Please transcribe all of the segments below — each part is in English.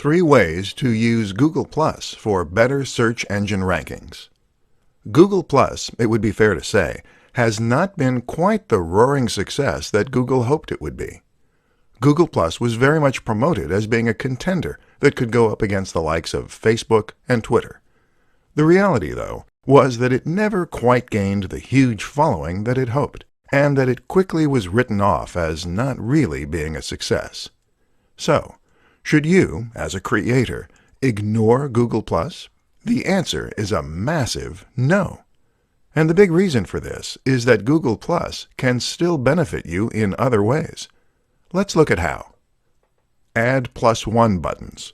3 ways to use Google Plus for better search engine rankings. Google Plus, it would be fair to say, has not been quite the roaring success that Google hoped it would be. Google Plus was very much promoted as being a contender that could go up against the likes of Facebook and Twitter. The reality, though, was that it never quite gained the huge following that it hoped, and that it quickly was written off as not really being a success. So, should you, as a creator, ignore Google Plus? The answer is a massive no. And the big reason for this is that Google Plus can still benefit you in other ways. Let's look at how. Add +1 buttons.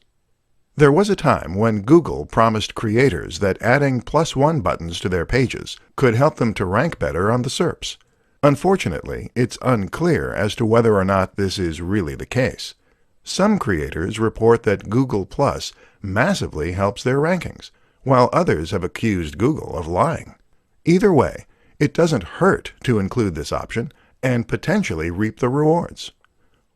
There was a time when Google promised creators that adding +1 buttons to their pages could help them to rank better on the SERPs. Unfortunately, it's unclear as to whether or not this is really the case. Some creators report that Google Plus massively helps their rankings, while others have accused Google of lying. Either way, it doesn't hurt to include this option and potentially reap the rewards.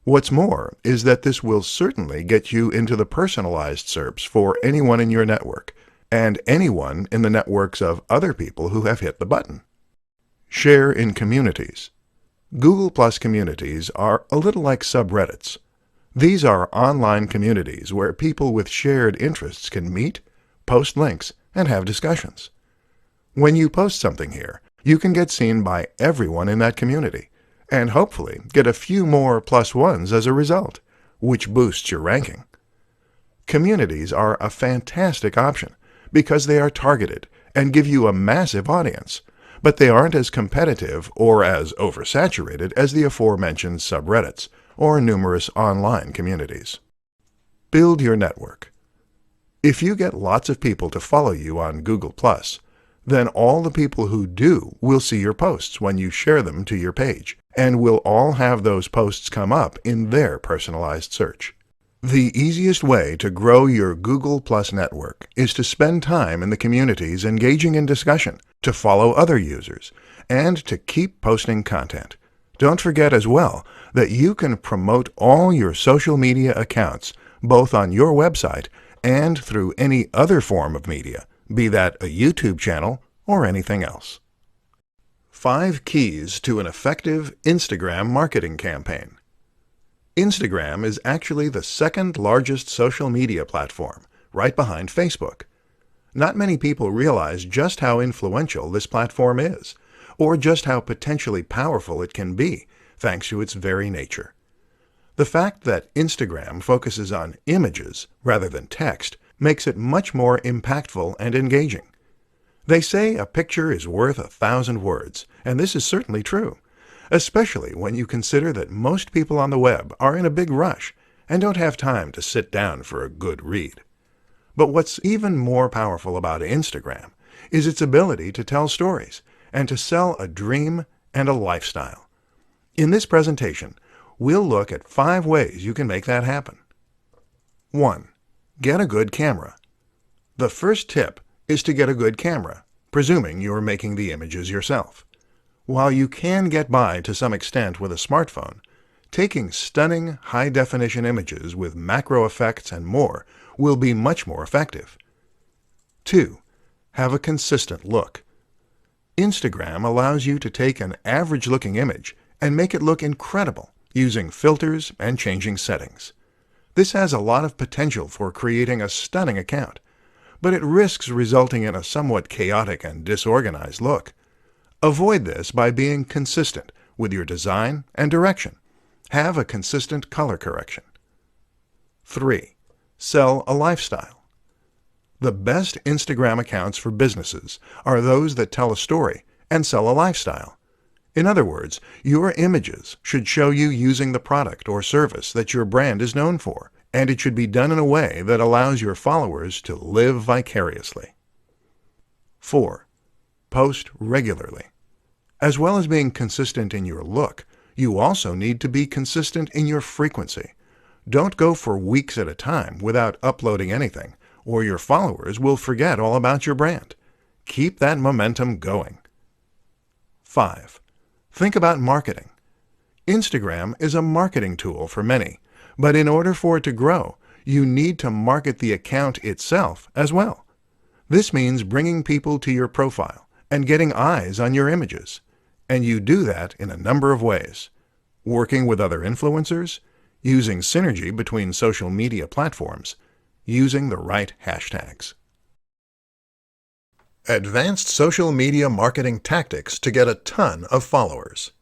What's more is that this will certainly get you into the personalized SERPs for anyone in your network, and anyone in the networks of other people who have hit the button. Share in communities. Google Plus communities are a little like subreddits. These are online communities where people with shared interests can meet, post links, and have discussions. When you post something here, you can get seen by everyone in that community, and hopefully get a few more +1s as a result, which boosts your ranking. Communities are a fantastic option because they are targeted and give you a massive audience, but they aren't as competitive or as oversaturated as the aforementioned subreddits or numerous online communities. Build your network. If you get lots of people to follow you on Google+, then all the people who do will see your posts when you share them to your page, and will all have those posts come up in their personalized search. The easiest way to grow your Google Plus network is to spend time in the communities engaging in discussion, to follow other users, and to keep posting content. Don't forget as well that you can promote all your social media accounts, both on your website and through any other form of media, be that a YouTube channel or anything else. 5 keys to an effective Instagram marketing campaign. Instagram is actually the second largest social media platform, right behind Facebook. Not many people realize just how influential this platform is, or just how potentially powerful it can be, thanks to its very nature. The fact that Instagram focuses on images rather than text makes it much more impactful and engaging. They say a picture is worth 1,000 words, and this is certainly true, especially when you consider that most people on the web are in a big rush and don't have time to sit down for a good read. But what's even more powerful about Instagram is its ability to tell stories and to sell a dream and a lifestyle. In this presentation, we'll look at 5 ways you can make that happen. 1. Get a good camera. The first tip is to get a good camera, presuming you're making the images yourself. While you can get by to some extent with a smartphone, taking stunning high-definition images with macro effects and more will be much more effective. 2. Have a consistent look. Instagram allows you to take an average-looking image and make it look incredible using filters and changing settings. This has a lot of potential for creating a stunning account, but it risks resulting in a somewhat chaotic and disorganized look. Avoid this by being consistent with your design and direction. Have a consistent color correction. 3. Sell a lifestyle. The best Instagram accounts for businesses are those that tell a story and sell a lifestyle. In other words, your images should show you using the product or service that your brand is known for, and it should be done in a way that allows your followers to live vicariously. 4. Post regularly. As well as being consistent in your look, you also need to be consistent in your frequency. Don't go for weeks at a time without uploading anything, or your followers will forget all about your brand. Keep that momentum going. 5. Think about marketing. Instagram is a marketing tool for many, but in order for it to grow, you need to market the account itself as well. This means bringing people to your profile and getting eyes on your images. And you do that in a number of ways. Working with other influencers, using synergy between social media platforms, using the right hashtags. Advanced social media marketing tactics to get a ton of followers.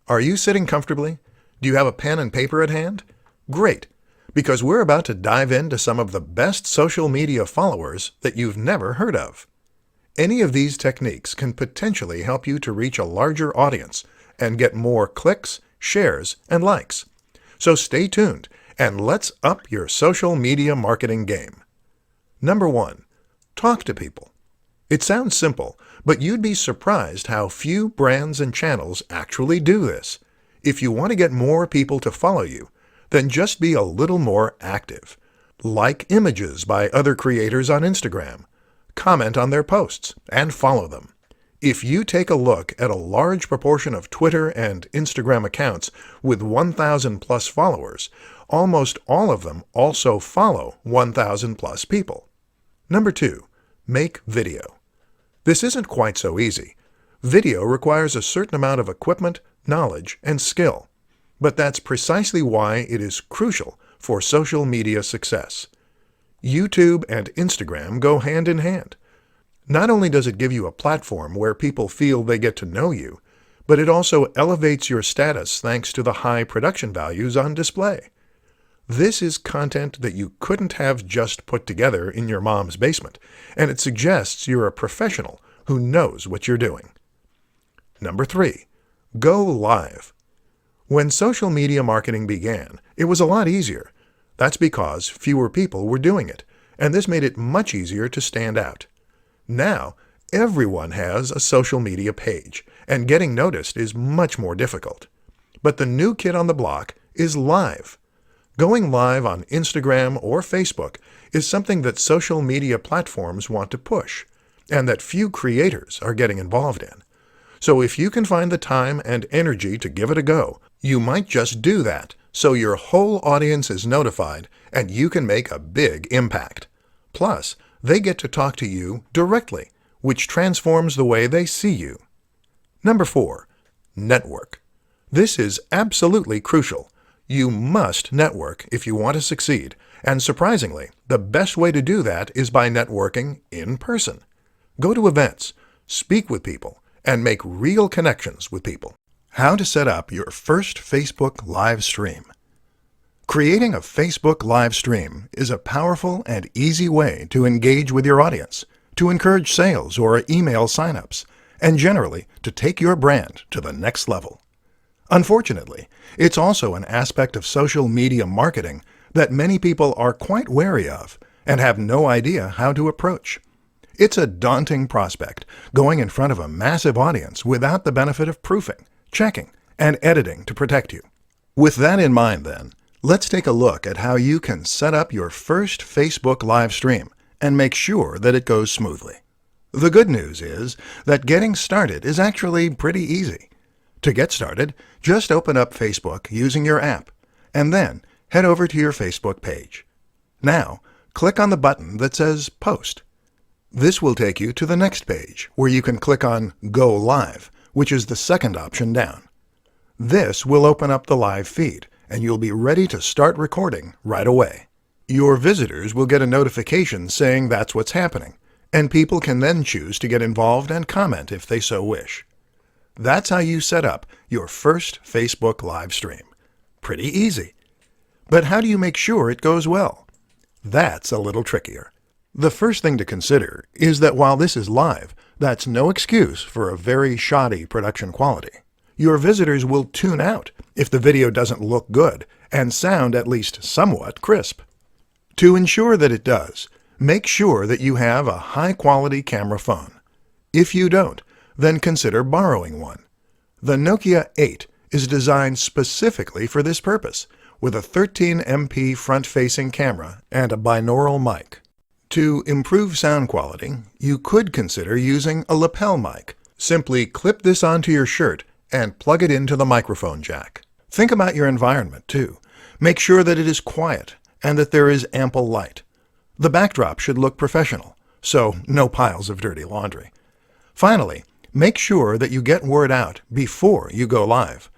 Are you sitting comfortably? Do you have a pen and paper at hand? Great, because we're about to dive into some of the best social media followers that you've never heard of. Any of these techniques can potentially help you to reach a larger audience and get more clicks, shares, and likes. So stay tuned and let's up your social media marketing game. Number 1. Talk to people. It sounds simple, but you'd be surprised how few brands and channels actually do this. If you want to get more people to follow you, then just be a little more active. Like images by other creators on Instagram. Comment on their posts, and follow them. If you take a look at a large proportion of Twitter and Instagram accounts with 1,000 plus followers, almost all of them also follow 1,000 plus people. Number 2. Make video. This isn't quite so easy. Video requires a certain amount of equipment, knowledge, and skill. But that's precisely why it is crucial for social media success. YouTube and Instagram go hand in hand. Not only does it give you a platform where people feel they get to know you, but it also elevates your status thanks to the high production values on display. This is content that you couldn't have just put together in your mom's basement, and it suggests you're a professional who knows what you're doing. Number 3. Go live. When social media marketing began, it was a lot easier. That's because fewer people were doing it, and this made it much easier to stand out. Now, everyone has a social media page, and getting noticed is much more difficult. But the new kid on the block is live. Going live on Instagram or Facebook is something that social media platforms want to push, and that few creators are getting involved in. So if you can find the time and energy to give it a go, you might just do that, so your whole audience is notified and you can make a big impact. Plus, they get to talk to you directly, which transforms the way they see you. Number 4. Network. This is absolutely crucial. You must network if you want to succeed, and surprisingly, the best way to do that is by networking in person. Go to events, speak with people, and make real connections with people. How to set up your first Facebook live stream. Creating a Facebook live stream is a powerful and easy way to engage with your audience, to encourage sales or email signups, and generally to take your brand to the next level. Unfortunately, it's also an aspect of social media marketing that many people are quite wary of and have no idea how to approach. It's a daunting prospect, going in front of a massive audience without the benefit of proofing, checking, and editing to protect you. With that in mind then, let's take a look at how you can set up your first Facebook live stream and make sure that it goes smoothly. The good news is that getting started is actually pretty easy. To get started, just open up Facebook using your app, and then head over to your Facebook page. Now, click on the button that says Post. This will take you to the next page, where you can click on Go Live, which is the second option down. This will open up the live feed, and you'll be ready to start recording right away. Your visitors will get a notification saying that's what's happening, and people can then choose to get involved and comment if they so wish. That's how you set up your first Facebook live stream. Pretty easy. But how do you make sure it goes well? That's a little trickier. The first thing to consider is that while this is live, that's no excuse for a very shoddy production quality. Your visitors will tune out if the video doesn't look good and sound at least somewhat crisp. To ensure that it does, make sure that you have a high-quality camera phone. If you don't, then consider borrowing one. The Nokia 8 is designed specifically for this purpose, with a 13MP front-facing camera and a binaural mic. To improve sound quality, you could consider using a lapel mic. Simply clip this onto your shirt and plug it into the microphone jack. Think about your environment, too. Make sure that it is quiet and that there is ample light. The backdrop should look professional, so no piles of dirty laundry. Finally, make sure that you get word out before you go live.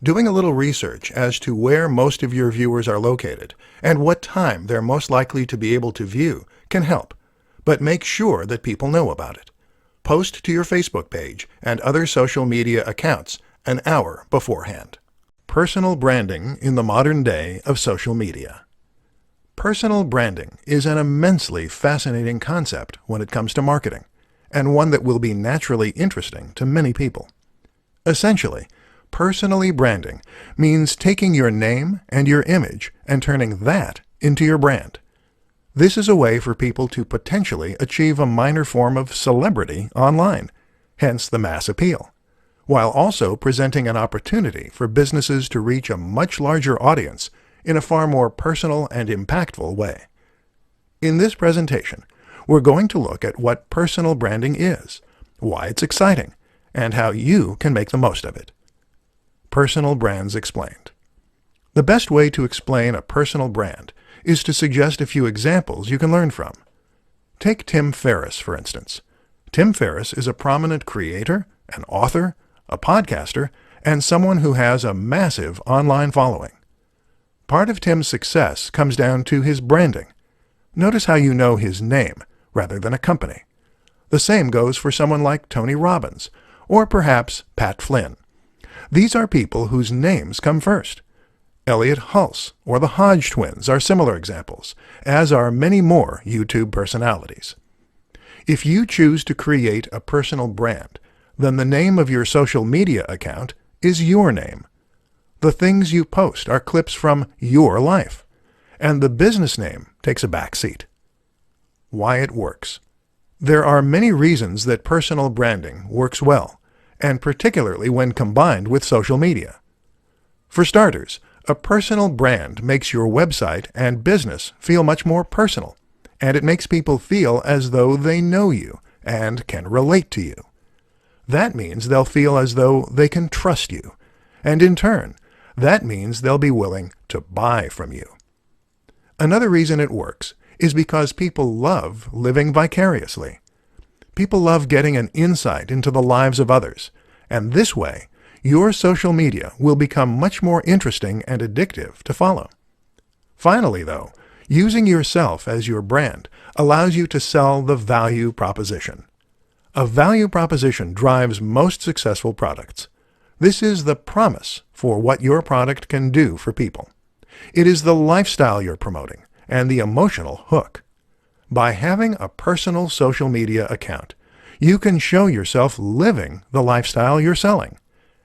Doing a little research as to where most of your viewers are located and what time they're most likely to be able to view can help, but make sure that people know about it. Post to your Facebook page and other social media accounts an hour beforehand. Personal branding in the modern day of social media. Personal branding is an immensely fascinating concept when it comes to marketing, and one that will be naturally interesting to many people. Essentially, personally branding means taking your name and your image and turning that into your brand. This is a way for people to potentially achieve a minor form of celebrity online, hence the mass appeal, while also presenting an opportunity for businesses to reach a much larger audience in a far more personal and impactful way. In this presentation, we're going to look at what personal branding is, why it's exciting, and how you can make the most of it. Personal brands explained. The best way to explain a personal brand is to suggest a few examples you can learn from. Take Tim Ferriss, for instance. Tim Ferriss is a prominent creator, an author, a podcaster, and someone who has a massive online following. Part of Tim's success comes down to his branding. Notice how you know his name rather than a company. The same goes for someone like Tony Robbins, or perhaps Pat Flynn. These are people whose names come first. Elliot Hulse or the Hodge twins are similar examples, as are many more YouTube personalities. If you choose to create a personal brand, then the name of your social media account is your name. The things you post are clips from your life, and the business name takes a back seat. Why it works. There are many reasons that personal branding works well, and particularly when combined with social media. For starters, a personal brand makes your website and business feel much more personal, and it makes people feel as though they know you and can relate to you. That means they'll feel as though they can trust you, and in turn, that means they'll be willing to buy from you. Another reason it works is because people love living vicariously. People love getting an insight into the lives of others, and this way, your social media will become much more interesting and addictive to follow. Finally, though, using yourself as your brand allows you to sell the value proposition. A value proposition drives most successful products. This is the promise for what your product can do for people. It is the lifestyle you're promoting and the emotional hook. By having a personal social media account, you can show yourself living the lifestyle you're selling.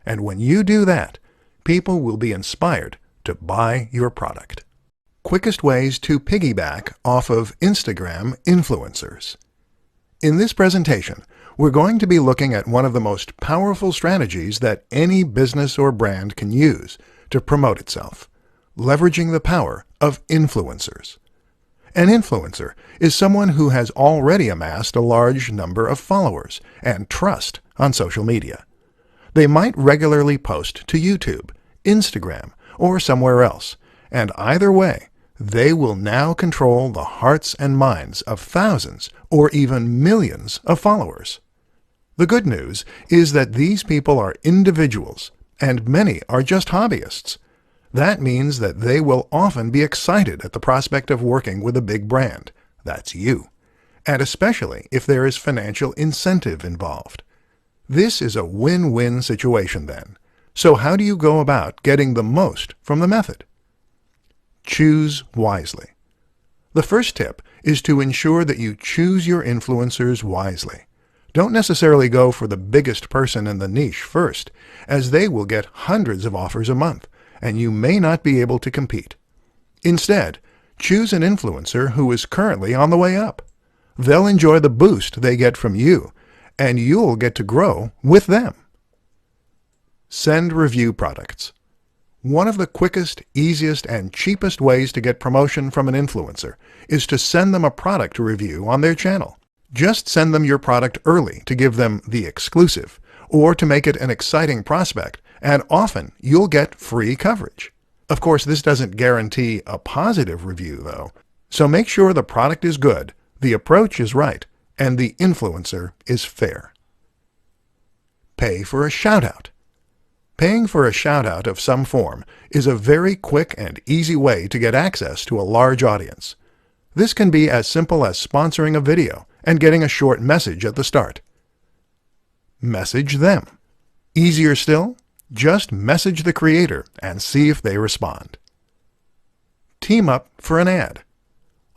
And when you do that, people will be inspired to buy your product. Quickest ways to piggyback off of Instagram influencers. In this presentation, we're going to be looking at one of the most powerful strategies that any business or brand can use to promote itself, leveraging the power of influencers. An influencer is someone who has already amassed a large number of followers and trust on social media. They might regularly post to YouTube, Instagram, or somewhere else, and either way, they will now control the hearts and minds of thousands or even millions of followers. The good news is that these people are individuals, and many are just hobbyists. That means that they will often be excited at the prospect of working with a big brand. That's you. And especially if there is financial incentive involved. This is a win-win situation then. So how do you go about getting the most from the method? Choose wisely. The first tip is to ensure that you choose your influencers wisely. Don't necessarily go for the biggest person in the niche first, as they will get hundreds of offers a month, and you may not be able to compete. Instead, choose an influencer who is currently on the way up. They'll enjoy the boost they get from you, and you'll get to grow with them. Send review products. One of the quickest, easiest, and cheapest ways to get promotion from an influencer is to send them a product review on their channel. Just send them your product early to give them the exclusive, or to make it an exciting prospect, and often you'll get free coverage. Of course, this doesn't guarantee a positive review, though. So make sure the product is good, the approach is right, and the influencer is fair. Pay for a shout-out. Paying for a shout-out of some form is a very quick and easy way to get access to a large audience. This can be as simple as sponsoring a video and getting a short message at the start. Message them. Easier still, just message the creator and see if they respond. Team up for an ad.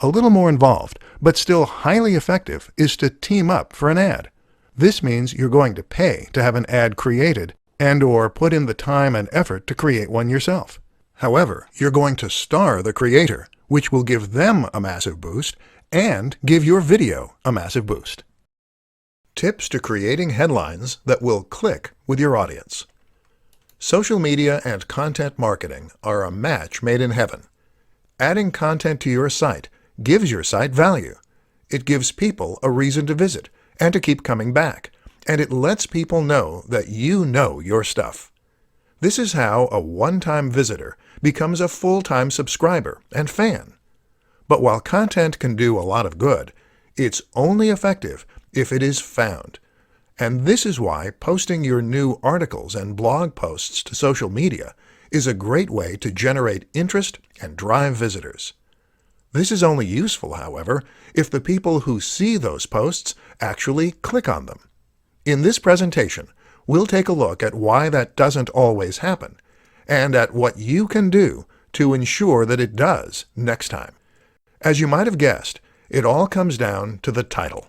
A little more involved, but still highly effective, is to team up for an ad. This means you're going to pay to have an ad created and/or put in the time and effort to create one yourself. However, you're going to star the creator, which will give them a massive boost and give your video a massive boost. Tips to creating headlines that will click with your audience. Social media and content marketing are a match made in heaven. Adding content to your site gives your site value. It gives people a reason to visit and to keep coming back, and it lets people know that you know your stuff. This is how a one-time visitor becomes a full-time subscriber and fan. But while content can do a lot of good, it's only effective if it is found. And this is why posting your new articles and blog posts to social media is a great way to generate interest and drive visitors. This is only useful, however, if the people who see those posts actually click on them. In this presentation, we'll take a look at why that doesn't always happen, and at what you can do to ensure that it does next time. As you might have guessed, it all comes down to the title.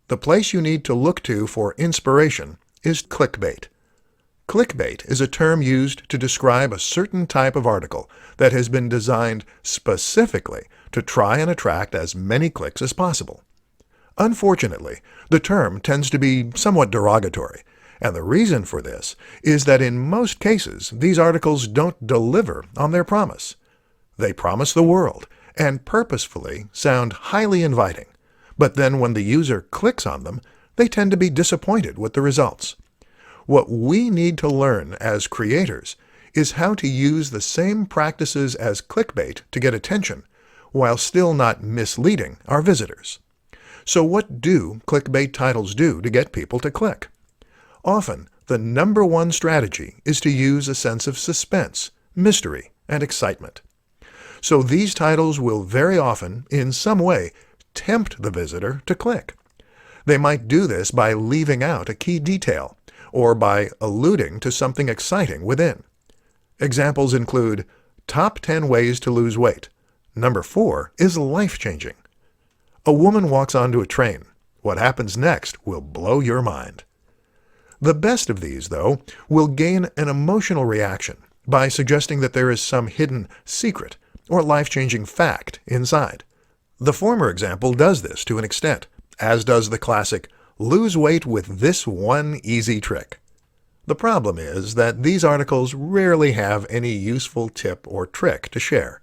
The place you need to look to for inspiration is clickbait. Clickbait is a term used to describe a certain type of article that has been designed specifically to try and attract as many clicks as possible. Unfortunately, the term tends to be somewhat derogatory, and the reason for this is that in most cases these articles don't deliver on their promise. They promise the world and purposefully sound highly inviting, but then when the user clicks on them, they tend to be disappointed with the results. What we need to learn as creators is how to use the same practices as clickbait to get attention, while still not misleading our visitors. So what do clickbait titles do to get people to click? Often, the number one strategy is to use a sense of suspense, mystery, and excitement. So these titles will very often, in some way, tempt the visitor to click. They might do this by leaving out a key detail, or by alluding to something exciting within. Examples include, Top 10 Ways to Lose Weight. Number 4 is life-changing. A woman walks onto a train. What happens next will blow your mind. The best of these, though, will gain an emotional reaction by suggesting that there is some hidden secret or life-changing fact inside. The former example does this to an extent, as does the classic, lose weight with this one easy trick. The problem is that these articles rarely have any useful tip or trick to share.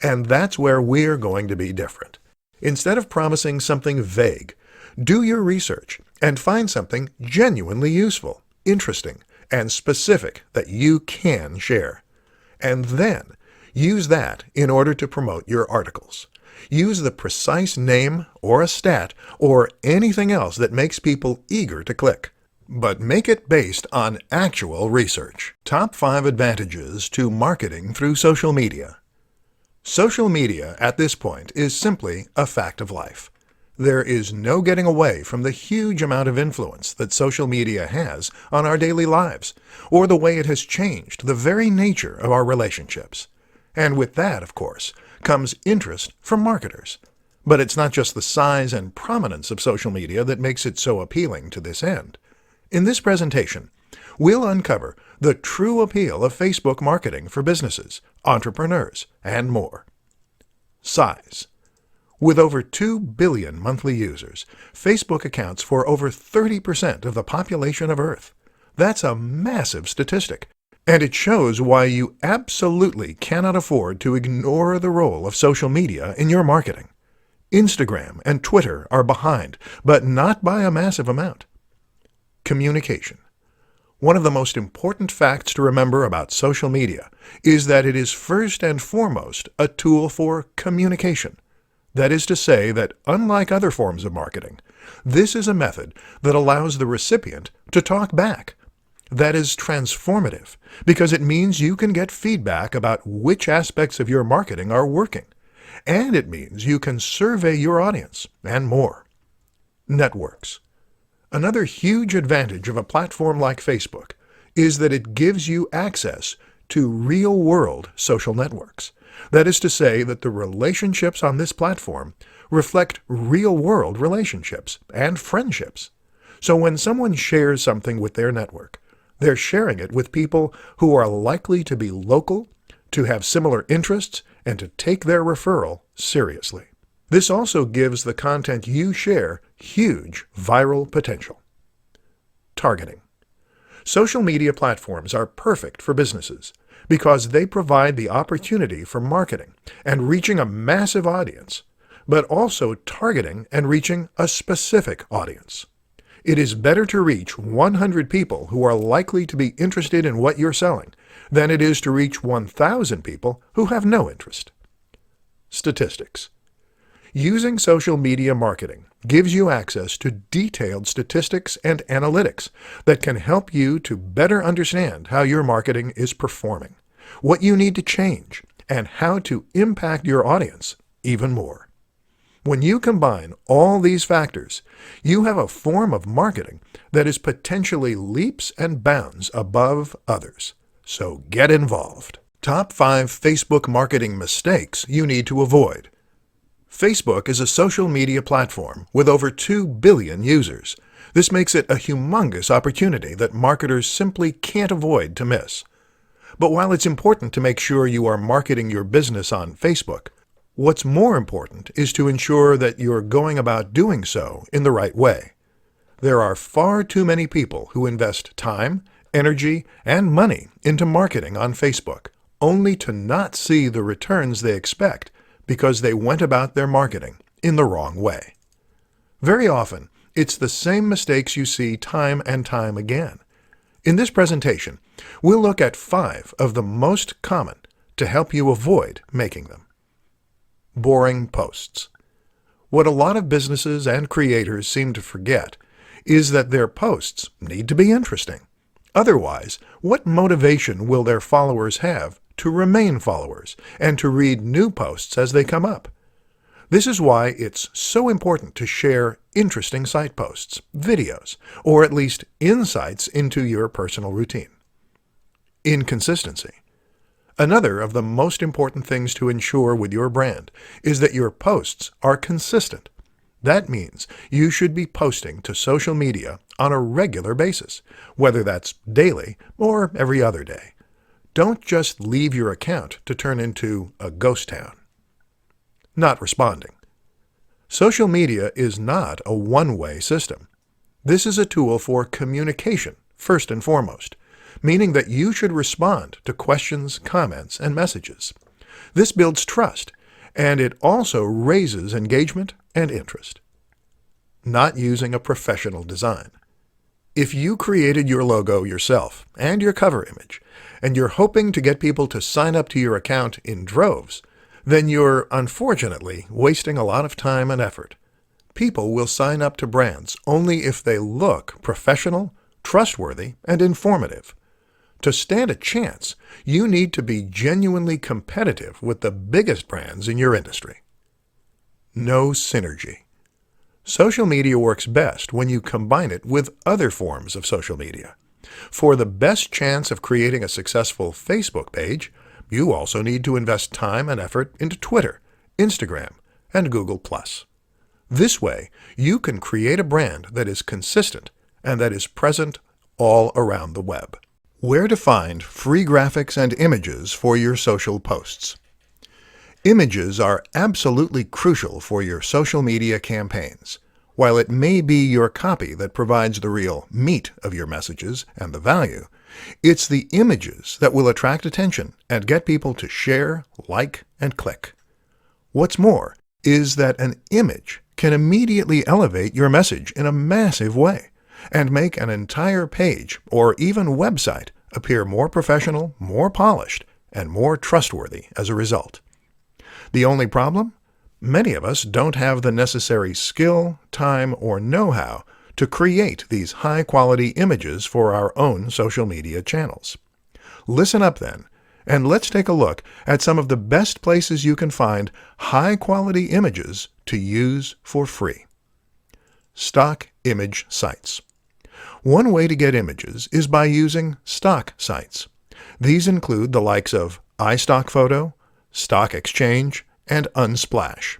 And that's where we're going to be different. Instead of promising something vague, do your research and find something genuinely useful, interesting, and specific that you can share. And then use that in order to promote your articles. Use the precise name or a stat or anything else that makes people eager to click. But make it based on actual research. Top 5 advantages to marketing through social media. Social media at this point is simply a fact of life. There is no getting away from the huge amount of influence that social media has on our daily lives, or the way it has changed the very nature of our relationships. And with that, of course, comes interest from marketers. But it's not just the size and prominence of social media that makes it so appealing to this end. In this presentation, we'll uncover the true appeal of Facebook marketing for businesses, entrepreneurs, and more. Size. With over 2 billion monthly users, Facebook accounts for over 30% of the population of Earth. That's a massive statistic, and it shows why you absolutely cannot afford to ignore the role of social media in your marketing. Instagram and Twitter are behind, but not by a massive amount. Communication. One of the most important facts to remember about social media is that it is first and foremost a tool for communication. That is to say that, unlike other forms of marketing, this is a method that allows the recipient to talk back. That is transformative because it means you can get feedback about which aspects of your marketing are working, and it means you can survey your audience and more. Networks. Another huge advantage of a platform like Facebook is that it gives you access to real-world social networks. That is to say that the relationships on this platform reflect real-world relationships and friendships. So when someone shares something with their network, they're sharing it with people who are likely to be local, to have similar interests, and to take their referral seriously. This also gives the content you share huge viral potential. Targeting. Social media platforms are perfect for businesses because they provide the opportunity for marketing and reaching a massive audience, but also targeting and reaching a specific audience. It is better to reach 100 people who are likely to be interested in what you're selling than it is to reach 1,000 people who have no interest. Statistics. Using social media marketing gives you access to detailed statistics and analytics that can help you to better understand how your marketing is performing, what you need to change, and how to impact your audience even more. When you combine all these factors, you have a form of marketing that is potentially leaps and bounds above others. So get involved. Top 5 Facebook marketing mistakes you need to avoid. Facebook is a social media platform with over 2 billion users. This makes it a humongous opportunity that marketers simply can't avoid to miss. But while it's important to make sure you are marketing your business on Facebook, what's more important is to ensure that you're going about doing so in the right way. There are far too many people who invest time, energy, and money into marketing on Facebook, only to not see the returns they expect because they went about their marketing in the wrong way. Very often, it's the same mistakes you see time and time again. In this presentation, we'll look at 5 of the most common to help you avoid making them. Boring posts. What a lot of businesses and creators seem to forget is that their posts need to be interesting. Otherwise, what motivation will their followers have to remain followers and to read new posts as they come up? This is why it's so important to share interesting site posts, videos, or at least insights into your personal routine. Inconsistency. Another of the most important things to ensure with your brand is that your posts are consistent. That means you should be posting to social media on a regular basis, whether that's daily or every other day. Don't just leave your account to turn into a ghost town. Not responding. Social media is not a one-way system. This is a tool for communication, first and foremost, meaning that you should respond to questions, comments, and messages. This builds trust, and it also raises engagement and interest. Not using a professional design. If you created your logo yourself and your cover image, and you're hoping to get people to sign up to your account in droves, then you're unfortunately wasting a lot of time and effort. People will sign up to brands only if they look professional, trustworthy, and informative. To stand a chance, you need to be genuinely competitive with the biggest brands in your industry. No synergy. Social media works best when you combine it with other forms of social media. For the best chance of creating a successful Facebook page, you also need to invest time and effort into Twitter, Instagram, and Google+. This way, you can create a brand that is consistent and that is present all around the web. Where to find free graphics and images for your social posts. Images are absolutely crucial for your social media campaigns. While it may be your copy that provides the real meat of your messages and the value, it's the images that will attract attention and get people to share, like, and click. What's more is that an image can immediately elevate your message in a massive way, and make an entire page or even website appear more professional, more polished, and more trustworthy as a result. The only problem? Many of us don't have the necessary skill, time, or know-how to create these high-quality images for our own social media channels. Listen up then, and let's take a look at some of the best places you can find high-quality images to use for free. Stock image sites. One way to get images is by using stock sites. These include the likes of iStockPhoto, Stock Exchange, and Unsplash.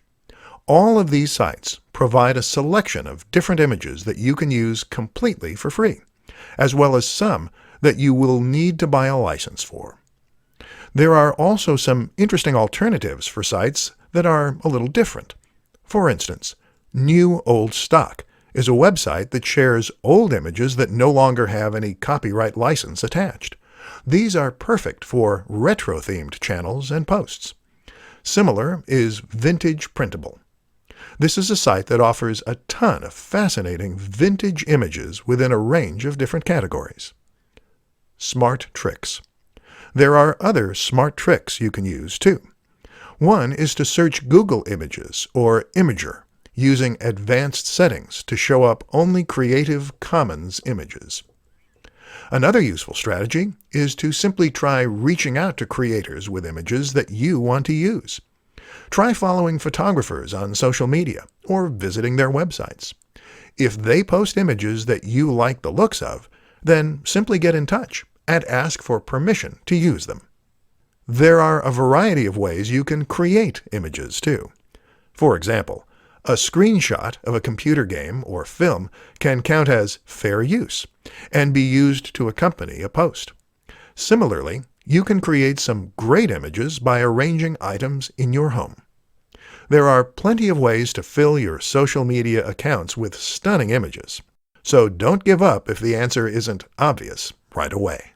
All of these sites provide a selection of different images that you can use completely for free, as well as some that you will need to buy a license for. There are also some interesting alternatives for sites that are a little different. For instance, New Old Stock is a website that shares old images that no longer have any copyright license attached. These are perfect for retro-themed channels and posts. Similar is Vintage Printable. This is a site that offers a ton of fascinating vintage images within a range of different categories. Smart Tricks. There are other smart tricks you can use too. One is to search Google Images or Imager using advanced settings to show up only Creative Commons images. Another useful strategy is to simply try reaching out to creators with images that you want to use. Try following photographers on social media or visiting their websites. If they post images that you like the looks of, then simply get in touch and ask for permission to use them. There are a variety of ways you can create images too. For example, a screenshot of a computer game or film can count as fair use and be used to accompany a post. Similarly, you can create some great images by arranging items in your home. There are plenty of ways to fill your social media accounts with stunning images, so don't give up if the answer isn't obvious right away.